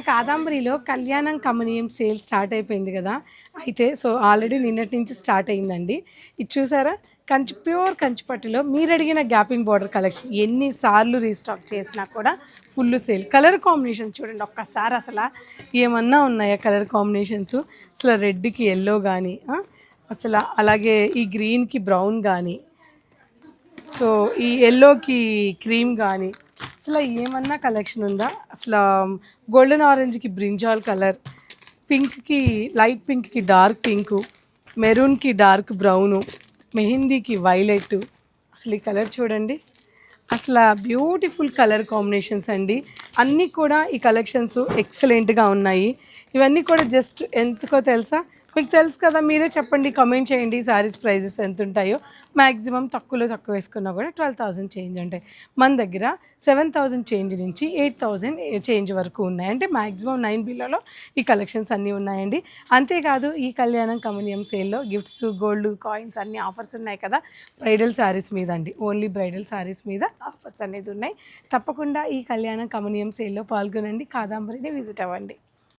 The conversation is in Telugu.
కాదంబరిలో కళ్యాణం కమనీయం సేల్ స్టార్ట్ అయిపోయింది కదా. అయితే ఆల్రెడీ నిన్నటి నుంచి స్టార్ట్ అయిందండి. ఇది చూసారా, ప్యూర్ కంచిపట్టులో మీరు అడిగిన గ్యాపింగ్ బార్డర్ కలెక్షన్ ఎన్నిసార్లు రీస్టాక్ చేసినా కూడా ఫుల్ సేల్. కలర్ కాంబినేషన్ చూడండి ఒక్కసారి, అసలు ఏమన్నా ఉన్నాయా కలర్ కాంబినేషన్స్? అసలు రెడ్కి ఎల్లో కానీ, అసలు అలాగే ఈ గ్రీన్కి బ్రౌన్ కానీ, ఈ ఎల్లోకి క్రీమ్ కానీ, అసలు ఏమన్నా కలెక్షన్ ఉందా? అసలు గోల్డెన్ ఆరెంజ్కి బ్రింజాల్ కలర్, పింక్కి లైట్ పింక్కి డార్క్ పింకు, మెరూన్కి డార్క్ బ్రౌను, మెహందీకి వైలెట్. అసలు ఈ కలర్ చూడండి, అసలు బ్యూటిఫుల్ కలర్ కాంబినేషన్స్ అండి. అన్నీ కూడా ఈ కలెక్షన్స్ ఎక్సలెంట్గా ఉన్నాయి. ఇవన్నీ కూడా జస్ట్ ఎంతకో తెలుసా? మీకు తెలుసు కదా, మీరే చెప్పండి, కామెంట్ చేయండి. శారీస్ ప్రైజెస్ ఎంత ఉంటాయో. మ్యాక్సిమం తక్కువ వేసుకున్నా కూడా 12,000 చేంజ్ ఉంటాయి. మన దగ్గర 7,000 చేంజ్ నుంచి 8,000 చేంజ్ వరకు ఉన్నాయి. అంటే మ్యాక్సిమం 9 బిలోలో ఈ కలెక్షన్స్ అన్నీ ఉన్నాయండి. అంతేకాదు ఈ కళ్యాణం కమనీయం సేల్లో గిఫ్ట్స్, గోల్డ్ కాయిన్స్ అన్ని ఆఫర్స్ ఉన్నాయి కదా. బ్రైడల్ శారీస్ మీద అండి, ఓన్లీ బ్రైడల్ శారీస్ మీద ఆఫర్స్ అనేది ఉన్నాయి. తప్పకుండా ఈ కళ్యాణం కమనీయం సేల్లో పాల్గొనండి. కాదంబరిని విజిట్ అవ్వండి.